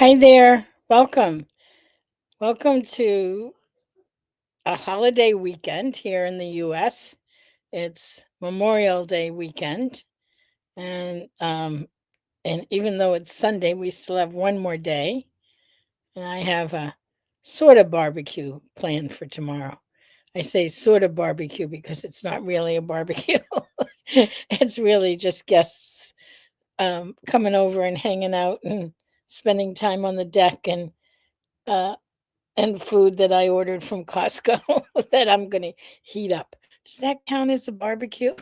Hi there. Welcome. Welcome to a holiday weekend here in the US. It's Memorial Day weekend and even though it's Sunday, we still have one more day and I have a sort of barbecue planned for tomorrow. I say sort of barbecue because it's not really a barbecue. It's really just guests coming over and hanging out and spending time on the deck uh and food that I ordered from Costco that I'm gonna heat up. Does that count as a barbecue?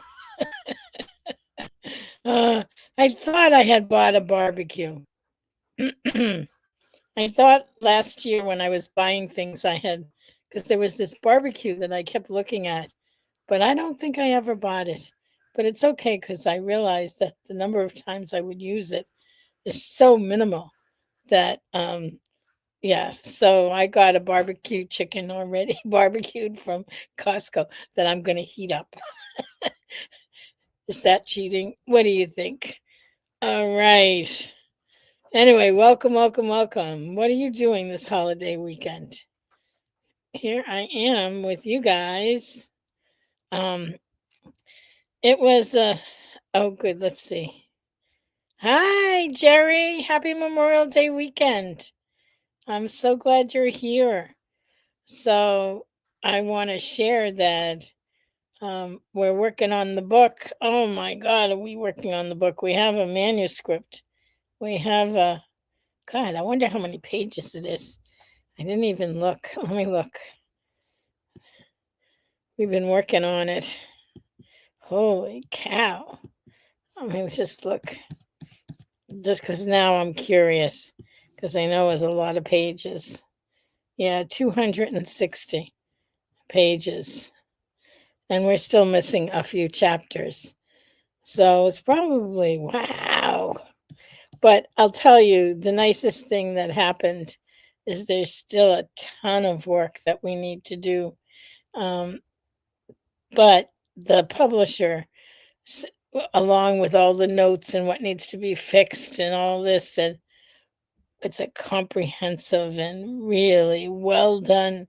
Uh, I thought I had bought a barbecue. I thought last year when I was buying things I had because there was this barbecue that I kept looking at, but I don't think I ever bought it. But it's okay because I realized that the number of times I would use it is so minimal that yeah, so I got a barbecue chicken already barbecued from Costco that I'm gonna heat up. Is that cheating? What do you think? All right. Anyway, welcome, welcome, welcome. What are you doing this holiday weekend? Here I am with you guys. Um, it was oh good, let's see. Hi, Jerry. Happy Memorial Day weekend. I'm so glad you're here. So I want to share that we're working on the book. Oh my God, are we working on the book? We have a manuscript. We have a, God, I wonder how many pages it is. I didn't even look. Let me look. We've been working on it. Holy cow. I mean, let's just look. Just because now I'm curious, because I know it's a lot of pages. Yeah, 260 pages. And we're still missing a few chapters. So it's probably, wow. But I'll tell you, the nicest thing that happened is there's still a ton of work that we need to do. Um, but the publisher, s- along with all the notes and what needs to be fixed and all this, said it's a comprehensive and really well done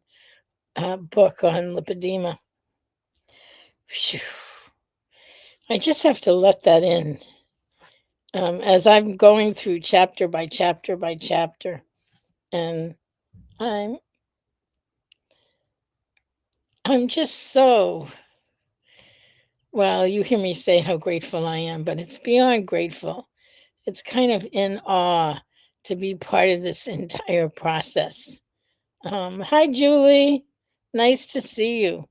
book on lipedema. Phew. I just have to let that in as I'm going through chapter by chapter by chapter. And I'm I'm just so well, you hear me say how grateful I am, but it's beyond grateful. It's kind of in awe to be part of this entire process. Hi, Julie. Nice to see you.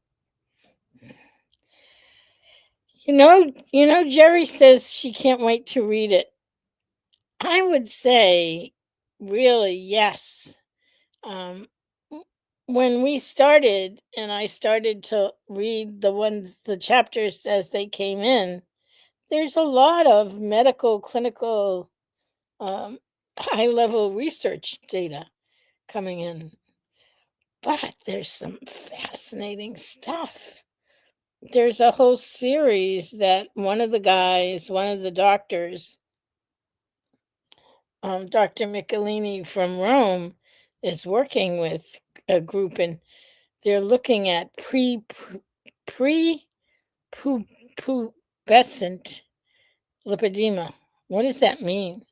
Jerry says she can't wait to read it. I would say, really, yes. Um, w- when we started, and I started to read the chapters as they came in, there's a lot of medical, clinical, um, high level research data coming in, but there's some fascinating stuff. There's a whole series that one of the doctors, Dr. Michelini from Rome, is working with a group, and they're looking at pre pubescent lipedema. What does that mean?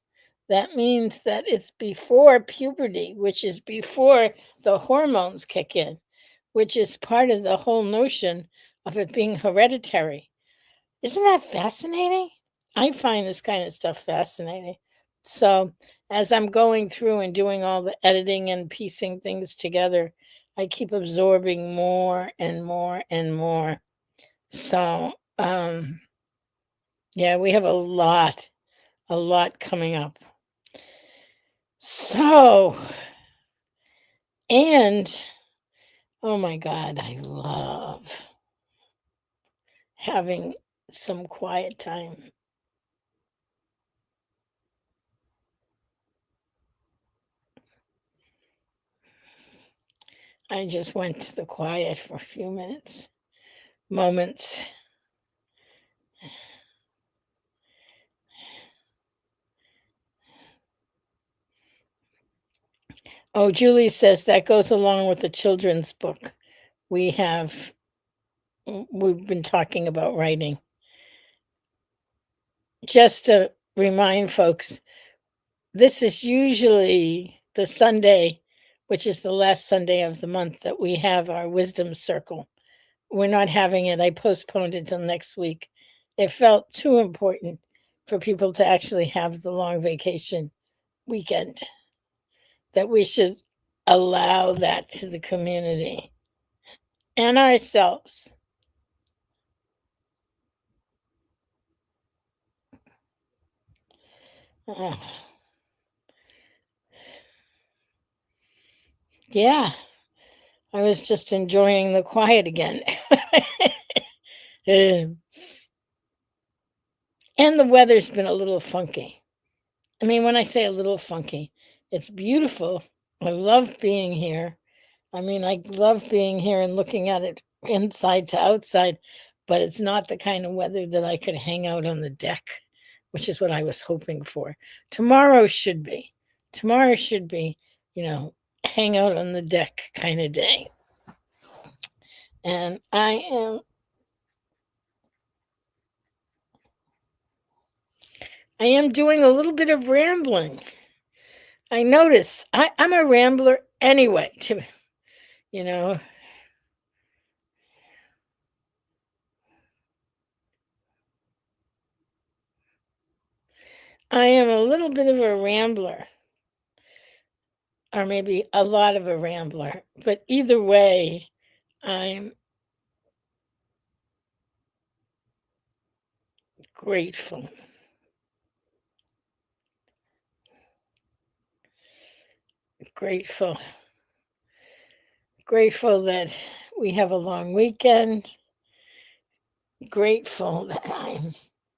That means that it's before puberty, which is before the hormones kick in, which is part of the whole notion of it being hereditary. Isn't that fascinating? I find this kind of stuff fascinating. So, as I'm going through and doing all the editing and piecing things together, I keep absorbing more and more and more. So, yeah, we have a lot coming up. So, and oh my God, I love having some quiet time. I just went to the quiet for a few moments. Oh, Julie says that goes along with the children's book. We have we've been talking about writing. Just to remind folks, this is usually the Sunday, which is the last Sunday of the month that we have our wisdom circle. We're not having it. I postponed it till next week. It felt too important for people to actually have the long vacation weekend, that we should allow that to the community and ourselves. Uh, yeah, I was just enjoying the quiet again. Um, and the weather's been a little funky. I mean, when I say a little funky, it's beautiful. I love being here. I mean, I love being here and looking at it inside to outside, but it's not the kind of weather that I could hang out on the deck, which is what I was hoping for. Tomorrow should be. Tomorrow should be, you know, hang out on the deck kind of day. And I am doing a little bit of rambling. I notice I'm a rambler anyway, you know. I am a little bit of a rambler, or maybe a lot of a rambler, but either way, I'm grateful. Grateful. Grateful that we have a long weekend. Grateful that I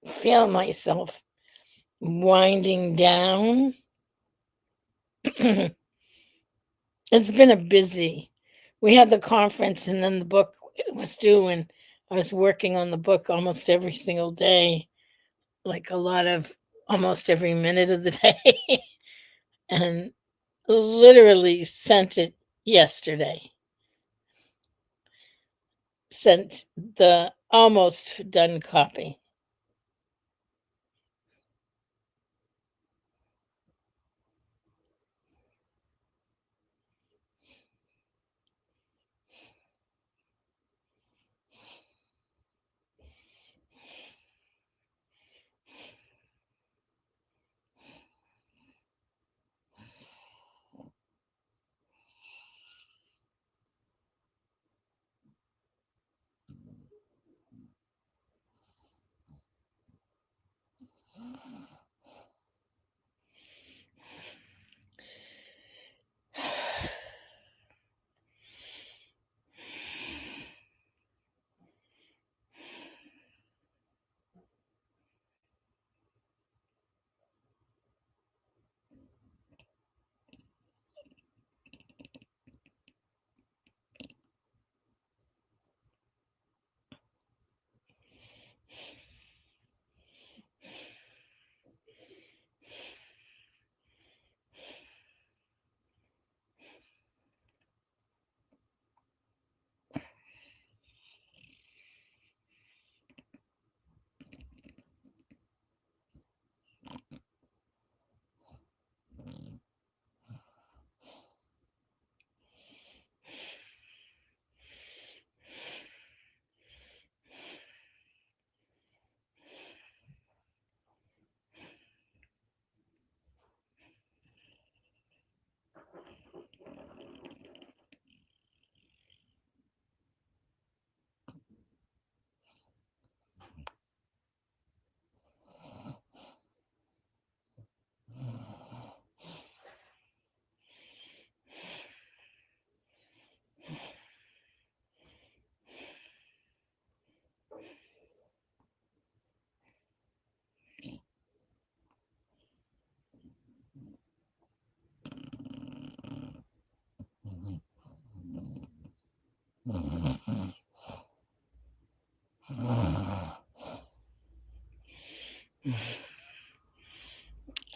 feel myself winding down. It's been a busy. We had the conference and then the book was due, and I was working on the book almost every single day, like a lot of almost every minute of the day, and literally sent it yesterday. Sent the almost done copy.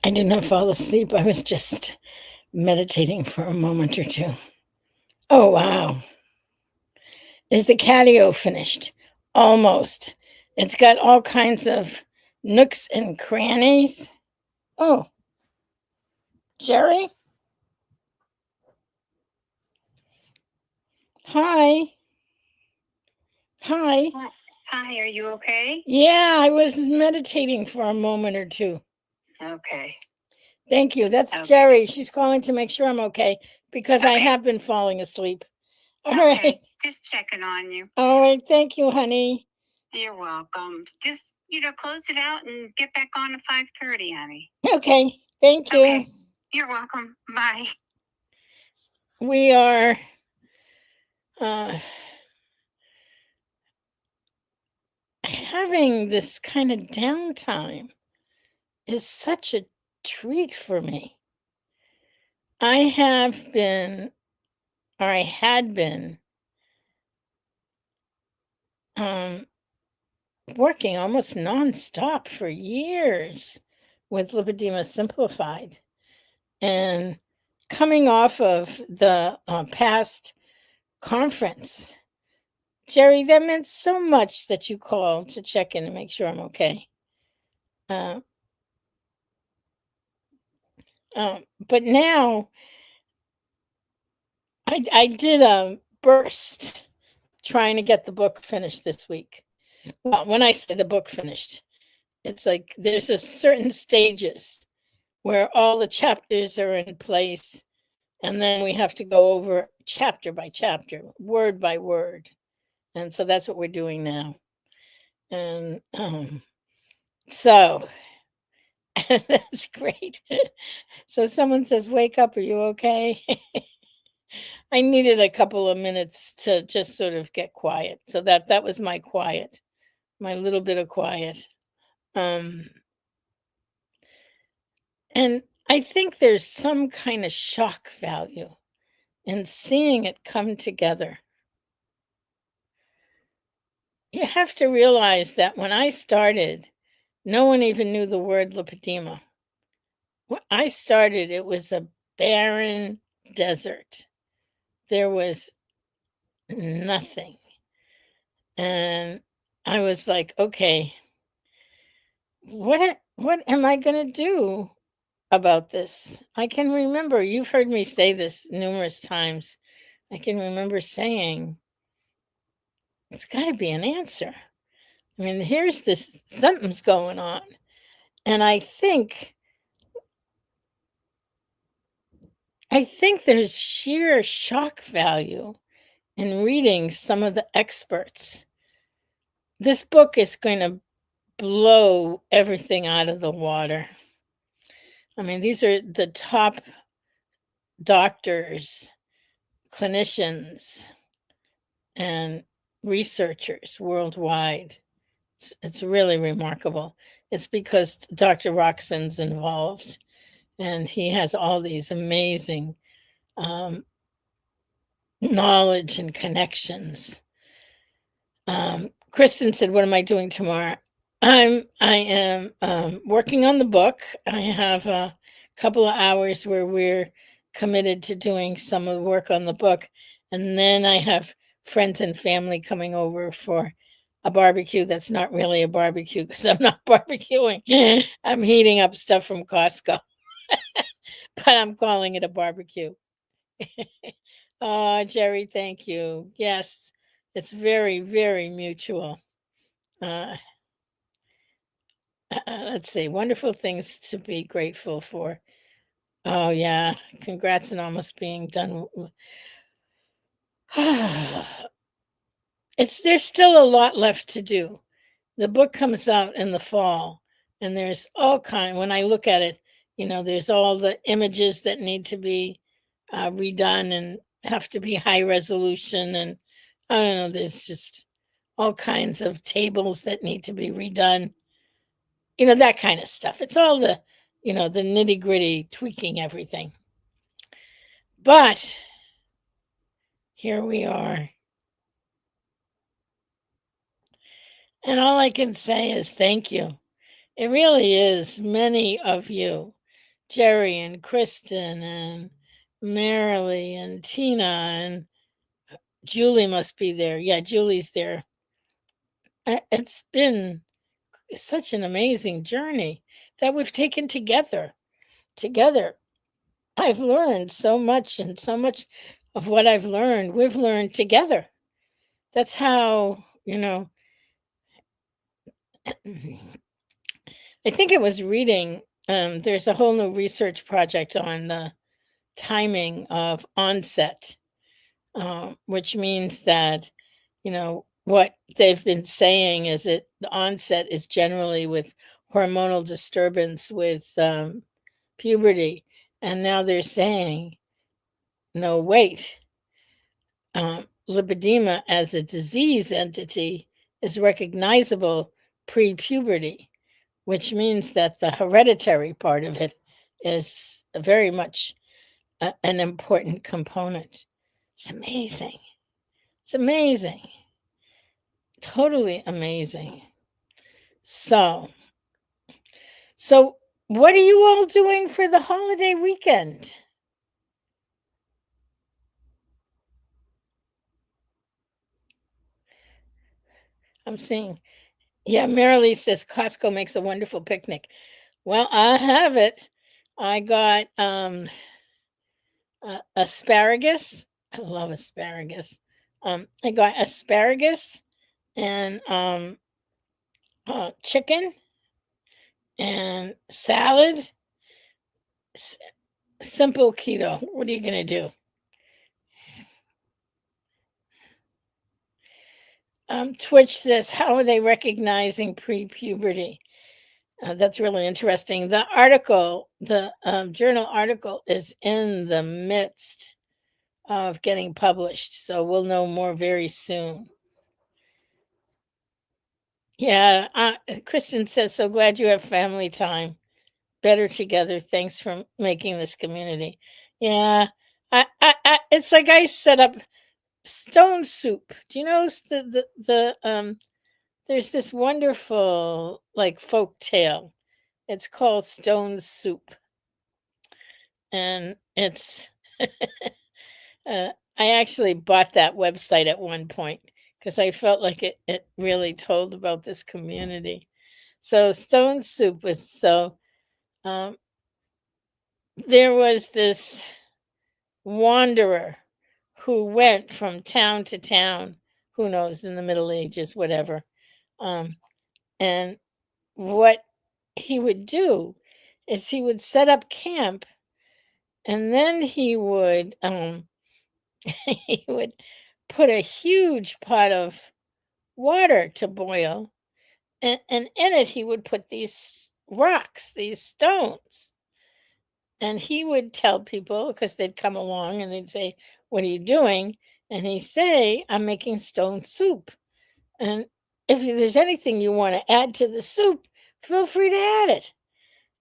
I did not fall asleep. I was just meditating for a moment or two. Oh, wow. Is the catio finished? Almost. It's got all kinds of nooks and crannies. Oh, Jerry? Hi. Hi. Hi, are you okay? Yeah, I was meditating for a moment or two. Okay. Thank you. That's Okay. Jerry. She's calling to make sure I'm okay because I Okay. have been falling asleep. All Okay. right. Just checking on you. All right. Thank you, honey. You're welcome. Just, close it out and get back on at 5:30, honey. Okay. Thank you. Okay. You're welcome. Bye. We are having this kind of downtime is such a treat for me. I have been, or I had been, um, working almost nonstop for years with Lipedema Simplified. And coming off of the past conference, Jerry, that meant so much that you called to check in and make sure I'm okay. Uh, but now I did a burst trying to get the book finished this week. Well, when I say the book finished, it's like there's a certain stages where all the chapters are in place, and then we have to go over chapter by chapter, word by word. And so that's what we're doing now. And so that's great. So someone says, "Wake up, are you okay?" I needed a couple of minutes to just sort of get quiet. So that was my quiet, my little bit of quiet. Um and I think there's some kind of shock value in seeing it come together. You have to realize that when I started, no one even knew the word lipedema. When I started, it was a barren desert. There was nothing. And I was like, okay, what am I going to do about this? I can remember, you've heard me say this numerous times. I can remember saying, it's got to be an answer. I mean, here's this, something's going on. And I think there's sheer shock value in reading some of the experts. This book is going to blow everything out of the water. I mean, these are the top doctors, clinicians, and researchers worldwide. It's really remarkable. It's because Dr. Roxon's involved, and he has all these amazing knowledge and connections. Kristen said, "What am I doing tomorrow?" I am working on the book. I have a couple of hours where we're committed to doing some of the work on the book, and then I have friends and family coming over for a barbecue that's not really a barbecue because I'm not barbecuing. I'm heating up stuff from Costco, but I'm calling it a barbecue. Oh, Jerry, thank you. Yes, it's very, very mutual. Uh, let's see, wonderful things to be grateful for. Oh, yeah, congrats on almost being done. There's still a lot left to do. The book comes out in the fall, and there's all kind. When I look at it, there's all the images that need to be redone and have to be high resolution, and I don't know. There's just all kinds of tables that need to be redone. That kind of stuff. It's all the nitty gritty, tweaking everything. But here we are. And all I can say is thank you. It really is many of you, Jerry and Kristen and Marilee and Tina and Julie must be there. Yeah, Julie's there. It's been such an amazing journey that we've taken together. Together, I've learned so much, and so much of what I've learned, we've learned together. That's how, I think it was reading. There's a whole new research project on the timing of onset, which means that, what they've been saying is that the onset is generally with hormonal disturbance with puberty. And now they're saying, no, wait, lipedema as a disease entity is recognizable pre puberty, which means that the hereditary part of it is very much an important component. It's amazing. It's amazing. Totally amazing. So, so what are you all doing for the holiday weekend? I'm seeing, yeah, Marilee says Costco makes a wonderful picnic. Well, I have it. I got asparagus. I love asparagus. I got asparagus and chicken and salad. S- Simple keto. What are you gonna do? Twitch says, how are they recognizing pre-puberty? That's really interesting. The article, the journal article, is in the midst of getting published, so we'll know more very soon. Yeah, Kristen says, so glad you have family time. Better together. Thanks for making this community. Yeah, it's like I set up Stone Soup. Do you know there's this wonderful like folk tale. It's called Stone Soup, and it's uh, I actually bought that website at one point because I felt like it really told about this community. So Stone Soup was so um, there was this wanderer who went from town to town, who knows, in the Middle Ages, whatever. Um, and what he would do is he would set up camp, and then he would he would put a huge pot of water to boil, and in it he would put these rocks, these stones. And he would tell people, because they'd come along and they'd say, what are you doing? And he'd say, I'm making stone soup. And if there's anything you want to add to the soup, feel free to add it.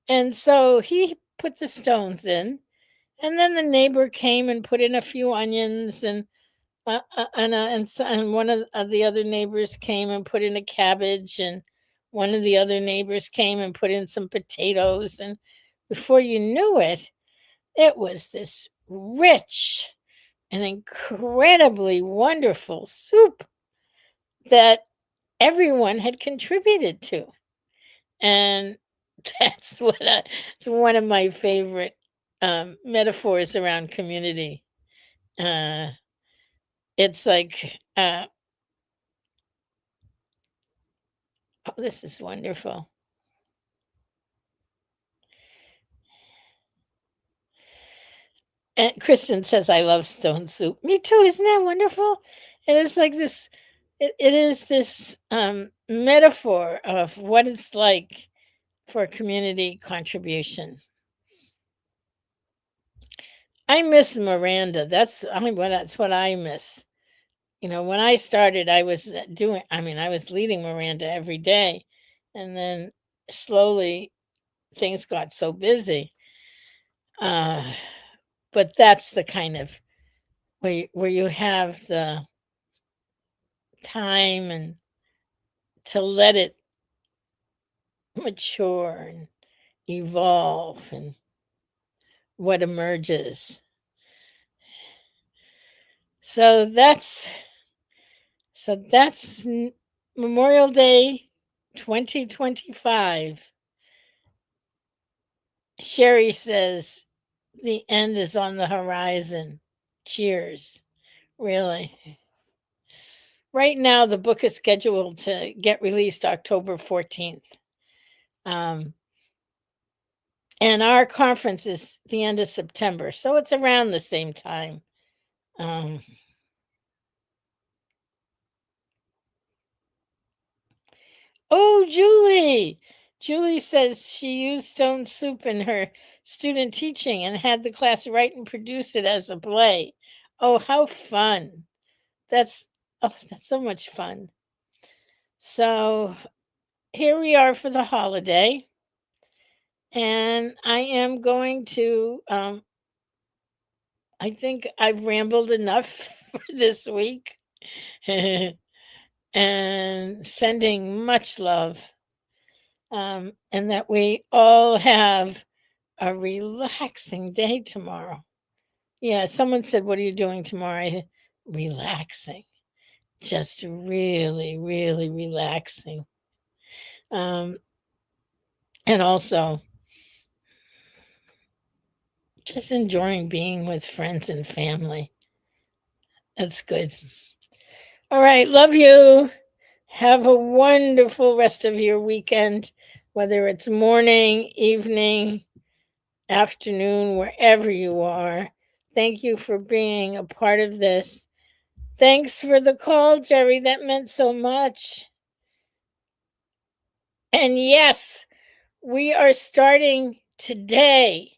And so he put the stones in, and then the neighbor came and put in a few onions, and one of the other neighbors came and put in a cabbage, and one of the other neighbors came and put in some potatoes, and before you knew it, it was this rich and incredibly wonderful soup that everyone had contributed to. And it's one of my favorite metaphors around community. Uh, it's like, oh, this is wonderful. And Kristen says, I love stone soup. Me too. Isn't that wonderful? It is like this, it is this metaphor of what it's like for community contribution. I miss Miranda. That's what I miss. When I started, I was I was leading Miranda every day. And then slowly things got so busy. Uh, but that's the kind of where you have the time and to let it mature and evolve and what emerges. So that's Memorial Day 2025. Sherry says the end is on the horizon. Cheers. Really. Right now, the book is scheduled to get released October 14th. And our conference is the end of September. So it's around the same time. Oh, Julie. Julie says she used Stone Soup in her student teaching and had the class write and produce it as a play. Oh, how fun. That's that's so much fun. So here we are for the holiday. And I am going to I think I've rambled enough for this week. And sending much love. And that we all have a relaxing day tomorrow. Yeah, someone said, "What are you doing tomorrow?" Relaxing. Just really, really relaxing. And also just enjoying being with friends and family. That's good. All right, love you. Have a wonderful rest of your weekend, whether it's morning, evening, afternoon, wherever you are. Thank you for being a part of this. Thanks for the call, Jerry. That meant so much. And yes, we are starting today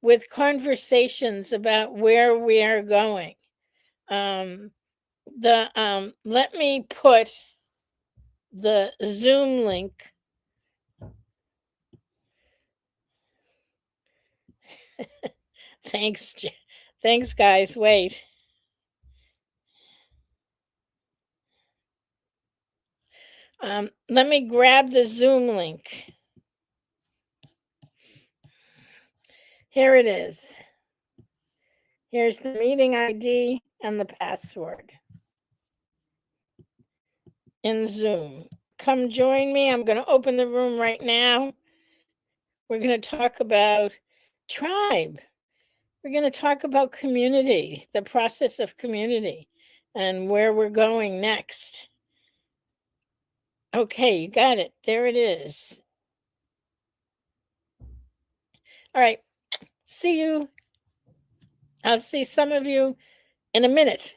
with conversations about where we are going. Let me put the Zoom link. Thanks, thanks, guys. Wait. Let me grab the Zoom link. Here it is. Here's the meeting ID and the password in Zoom. Come join me. I'm going to open the room right now. We're going to talk about tribe. We're going to talk about community, the process of community, and where we're going next. Okay, you got it. There it is. All right. See you. I'll see some of you in a minute.